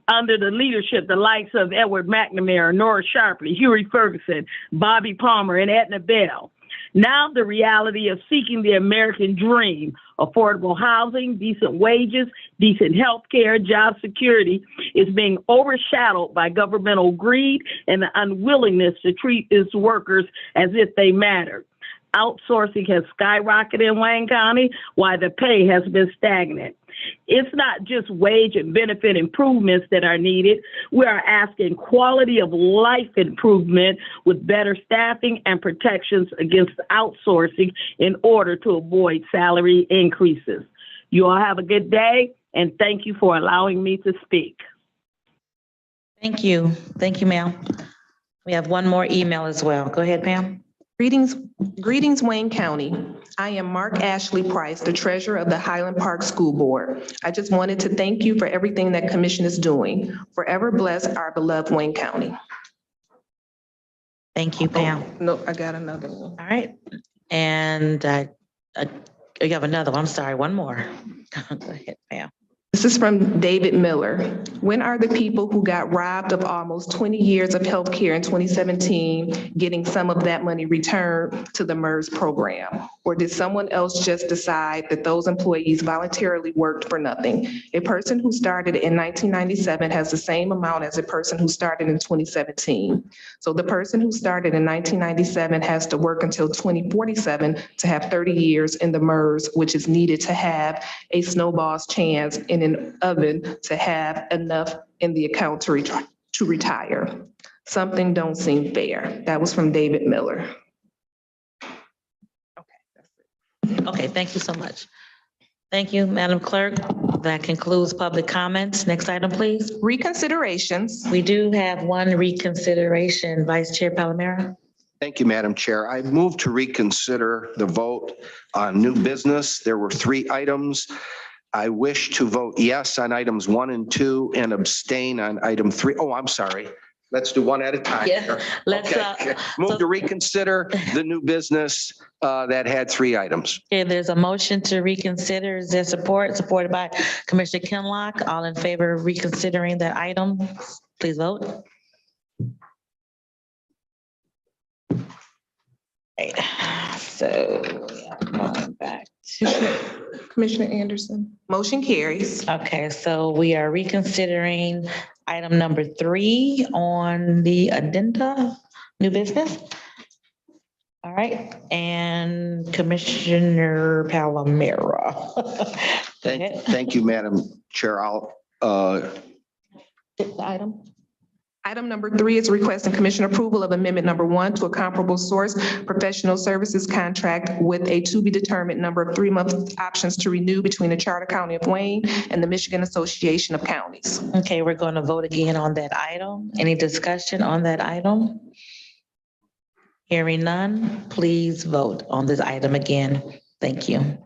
Under the leadership, the likes of Edward McNamara, Nora Sharpley, Huey Ferguson, Bobby Palmer, and Edna Bell. Now the reality of seeking the American dream, affordable housing, decent wages, decent health care, job security, is being overshadowed by governmental greed and the unwillingness to treat its workers as if they matter. Outsourcing has skyrocketed in Wayne County, while the pay has been stagnant. It's not just wage and benefit improvements that are needed. We are asking quality of life improvement with better staffing and protections against outsourcing in order to avoid salary increases. You all have a good day, and thank you for allowing me to speak. Thank you. Thank you, ma'am. We have one more email as well. Go ahead, Pam. Greetings, Wayne County. I am Mark Ashley Price, the treasurer of the Highland Park School Board. I just wanted to thank you for everything that commission is doing. Forever bless our beloved Wayne County. Thank you, Pam. No, I got another one. All right. And you have another one. I'm sorry, one more. Go ahead, Pam. This is from David Miller. When are the people who got robbed of almost 20 years of health care in 2017 getting some of that money returned to the MERS program? Or did someone else just decide that those employees voluntarily worked for nothing? A person who started in 1997 has the same amount as a person who started in 2017. So the person who started in 1997 has to work until 2047 to have 30 years in the MERS, which is needed to have a snowball's chance in an oven to have enough in the account to to retire. Something don't seem fair. That was from David Miller. Okay, thank you so much. Thank you, Madam Clerk. That concludes public comments. Next item, please. Reconsiderations. We do have one reconsideration. Vice Chair Palomero. Thank you, Madam Chair. I move to reconsider the vote on new business. There were 3 items. I wish to vote yes on items 1 and 2 and abstain on item 3. Oh, I'm sorry. Let's do one at a time. Yeah, let's, Okay. Move to reconsider the new business that had 3 items. Okay, there's a motion to reconsider. Is there support? Supported by Commissioner Kinlock. All in favor of reconsidering that item, please vote. Right. So going back to Commissioner Anderson. Motion carries. Okay, so we are reconsidering item number 3 on the addenda, new business. All right, and Commissioner Palomero. Thank you, Madam Chair. I'll The item. Item number 3 is requesting commission approval of amendment number 1 to a comparable source professional services contract with a to be determined number of 3-month options to renew between the Charter County of Wayne and the Michigan Association of Counties. Okay, we're going to vote again on that item. Any discussion on that item? Hearing none, please vote on this item again. Thank you.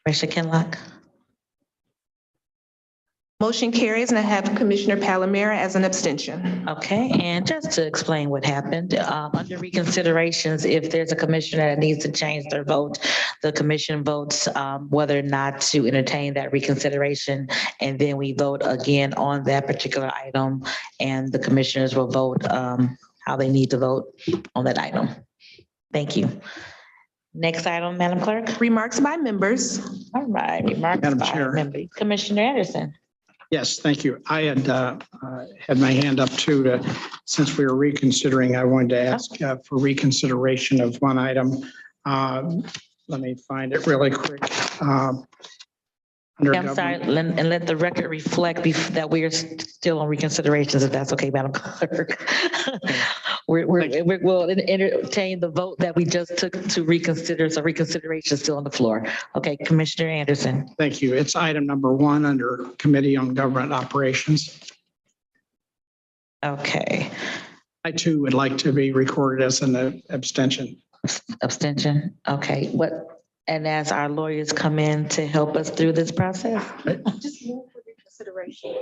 Commissioner Kinlock. Motion carries, and I have Commissioner Palomero as an abstention. Okay, and just to explain what happened, under reconsiderations, if there's a commissioner that needs to change their vote, the commission votes whether or not to entertain that reconsideration, and then we vote again on that particular item, and the commissioners will vote how they need to vote on that item. Thank you. Next item, Madam Clerk. Remarks by members. All right, remarks Madam by Chair. members. Commissioner Anderson. Yes, thank you. I had had my hand up too, since we were reconsidering, I wanted to ask for reconsideration of one item. Let me find it really quick. Under I'm sorry, government- and let the record reflect that we are still on reconsiderations, if that's okay, Madam Clerk. We'll entertain the vote that we just took to reconsider, so reconsideration is still on the floor. Okay, Commissioner Anderson. Thank you. It's item number 1 under Committee on Government Operations. Okay. I too would like to be recorded as an abstention. Abstention, okay, and as our lawyers come in to help us through this process? Just move for reconsideration.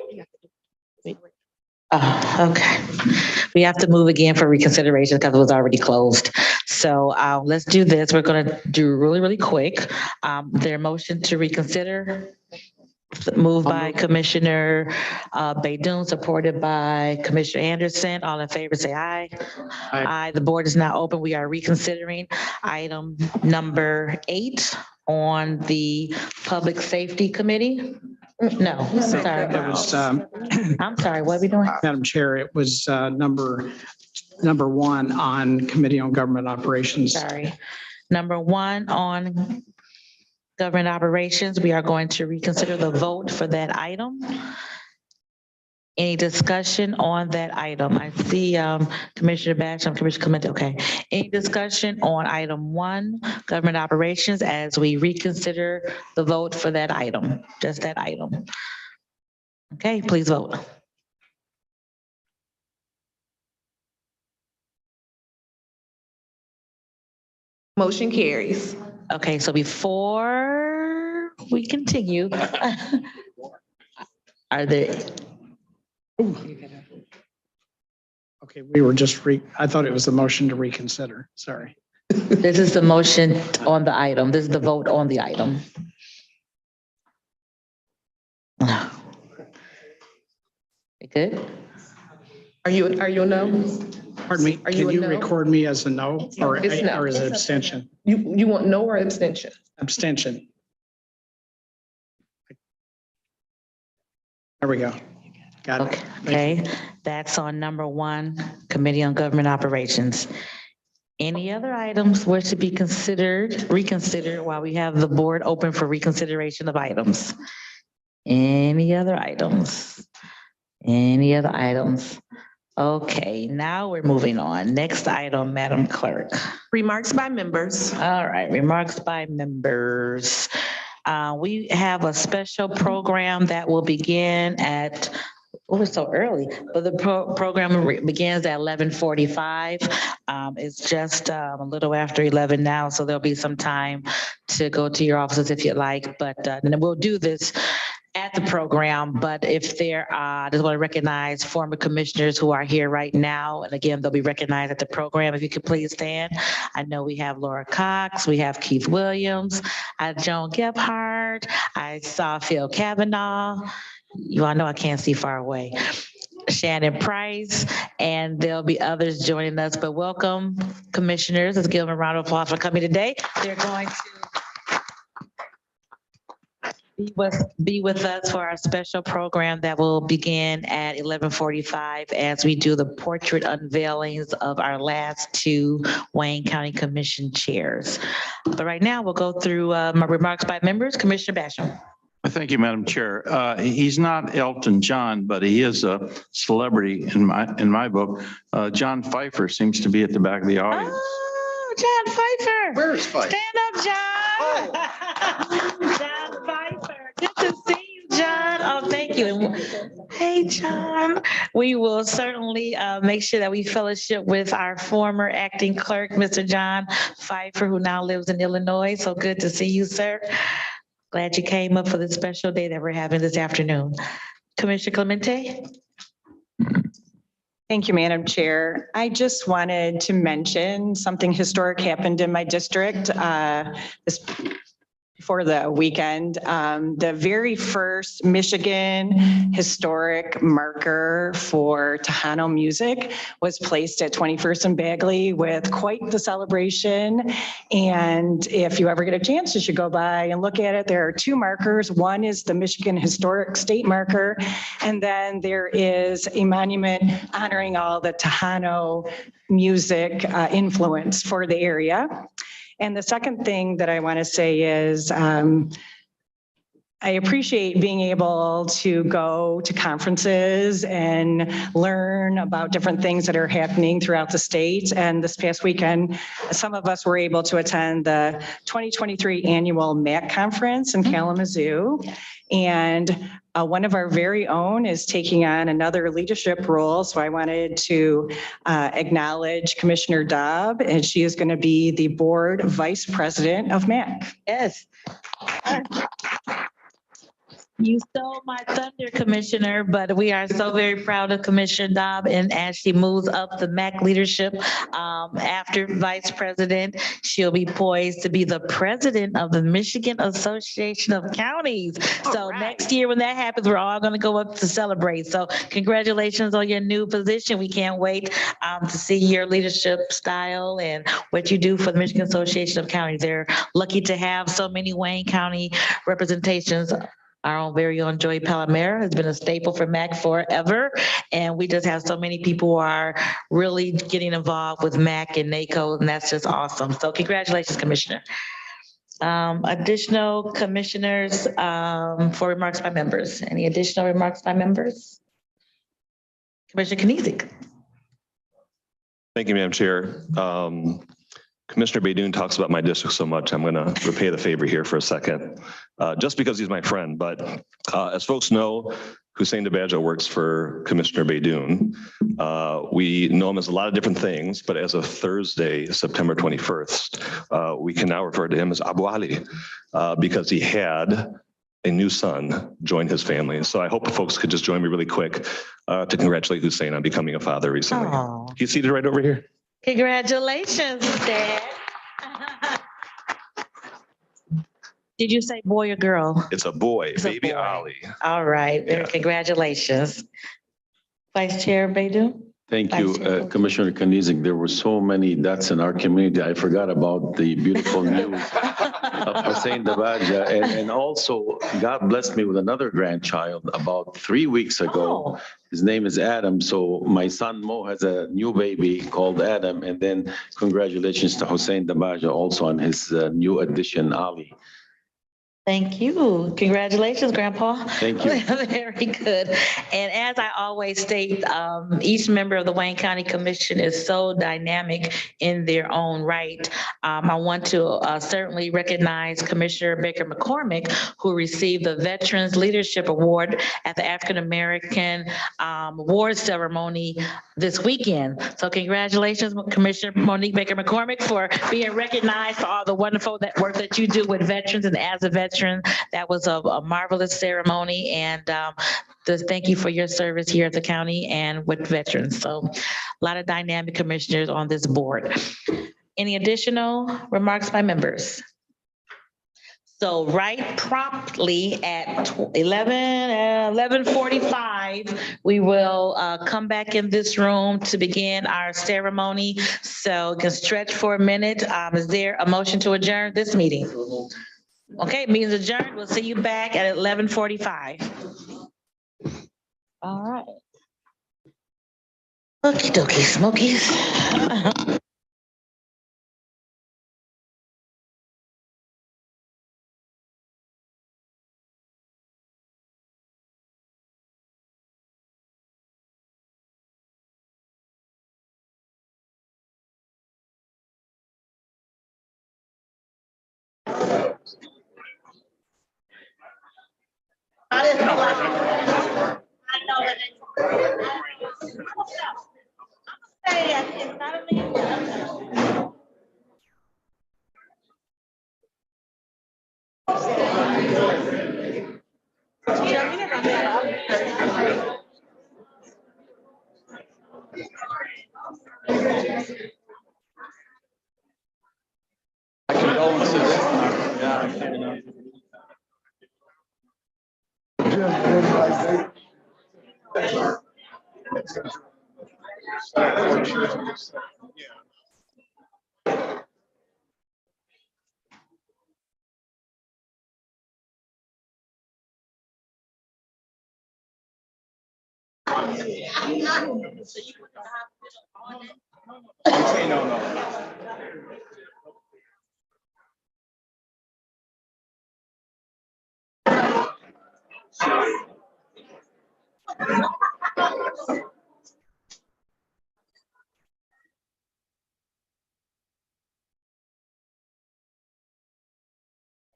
Okay, we have to move again for reconsideration because it was already closed. So let's do this. We're going to do really, really quick. Their motion to reconsider, moved by Commissioner Baidoon, supported by Commissioner Anderson. All in favor, say aye. Aye. The board is now open. We are reconsidering item number 8 on the Public Safety Committee. No, sorry. It was, I'm sorry, what are we doing? Madam Chair, it was number 1 on Committee on Government Operations. Sorry. Number 1 on Government Operations, we are going to reconsider the vote for that item. Any discussion on that item? I see Commissioner Basham, Commissioner Clement, okay. Any discussion on item 1, Government Operations, as we reconsider the vote for that item, just that item? Okay, please vote. Motion carries. Okay, so before we continue, are there? Okay, we were just I thought it was the motion to reconsider. Sorry. This is the motion on the item. This is the vote on the item. Good? Are you a no? Pardon me, Are you can a you no? record me as a no or It's no. or as an abstention? You want no or abstention? Abstention. There we go. Got it. Okay, that's on number 1, Committee on Government Operations. Any other items were to be reconsidered while we have the board open for reconsideration of items? Any other items? Any other items? Okay, now we're moving on. Next item, Madam Clerk. Remarks by members. All right, remarks by members. We have a special program that will begin at, oh, it's so early, but the program begins at 11:45. It's just a little after 11 now, so there'll be some time to go to your offices if you'd like, but then we'll do this at the program, but if there are, I just want to recognize former commissioners who are here right now. And again, they'll be recognized at the program. If you could please stand. I know we have Laura Cox, we have Keith Williams, Joan Gebhardt, I saw Phil Kavanaugh. You all know I can't see far away. Shannon Price, and there'll be others joining us, but welcome commissioners. Let's give them a round of applause for coming today. They're going to be with us for our special program that will begin at 11:45 as we do the portrait unveilings of our last two Wayne County Commission chairs. But right now, we'll go through my remarks by members. Commissioner Basham. Thank you, Madam Chair. He's not Elton John, but he is a celebrity in my book. John Pfeiffer seems to be at the back of the audience. Oh, John Pfeiffer. Where's Pfeiffer? Stand up, John. John Pfeiffer. Good to see you, John. Oh, thank you. Hey, John. We will certainly make sure that we fellowship with our former acting clerk, Mr. John Pfeiffer, who now lives in Illinois. So good to see you, sir. Glad you came up for the special day that we're having this afternoon. Commissioner Clemente. Thank you, Madam Chair. I just wanted to mention something historic happened in my district before the weekend. The very first Michigan historic marker for Tejano music was placed at 21st and Bagley with quite the celebration. And if you ever get a chance, you should go by and look at it. There are two markers. One is the Michigan Historic State Marker, and then there is a monument honoring all the Tejano music influence for the area. And the second thing that I want to say is I appreciate being able to go to conferences and learn about different things that are happening throughout the state. And this past weekend, some of us were able to attend the 2023 annual MAC conference in Kalamazoo. And one of our very own is taking on another leadership role. So I wanted to acknowledge Commissioner Dobb, and she is going to be the board vice president of MAC. Yes. You stole my thunder, Commissioner, but we are so very proud of Commissioner Dobb, and as she moves up the MAC leadership after Vice President, she'll be poised to be the president of the Michigan Association of Counties. So next year when that happens, we're all going to go up to celebrate. So congratulations on your new position. We can't wait to see your leadership style and what you do for the Michigan Association of Counties. They're lucky to have so many Wayne County representations. Our own very own Joey Palomera has been a staple for MAC forever. And we just have so many people who are really getting involved with MAC and NACO, and that's just awesome. So congratulations, Commissioner. Additional commissioners for remarks by members. Any additional remarks by members? Commissioner Kniezek. Thank you, Madam Chair. Commissioner Baydoun talks about my district so much, I'm going to repay the favor here for a second, just because he's my friend. But as folks know, Hussein DeBadjo works for Commissioner Baydoun. We know him as a lot of different things, but as of Thursday, September 21st, we can now refer to him as Abu Ali because he had a new son join his family. So I hope folks could just join me really quick to congratulate Hussein on becoming a father recently. Aww. He's seated right over here. Congratulations, Dad. Did you say boy or girl? It's a boy, It's a baby boy. Ali. All right, congratulations. Vice Chair Baydoun? Thank you, Commissioner Kniezek. There were so many deaths in our community. I forgot about the beautiful news of Hussein Dabaja, and also God blessed me with another grandchild about 3 weeks ago. His name is Adam. So my son Mo has a new baby called Adam. And then congratulations to Hussein Dabaja also on his new addition, Ali. Thank you. Congratulations, Grandpa. Thank you. Very good. And as I always state, each member of the Wayne County Commission is so dynamic in their own right. I want to certainly recognize Commissioner Baker McCormick, who received the Veterans Leadership Award at the African American Award Ceremony this weekend. So congratulations, Commissioner Monique Baker McCormick, for being recognized for all the wonderful work that you do with veterans and as a veteran. That was a marvelous ceremony, and just thank you for your service here at the county and with veterans. So a lot of dynamic commissioners on this board. Any additional remarks by members? So right promptly at 11:45, we will come back in this room to begin our ceremony. So you can stretch for a minute. Is there a motion to adjourn this meeting? Okay, meeting's adjourned. We'll see you back at 11:45. All right. Okie dokie, Smokies.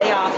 They all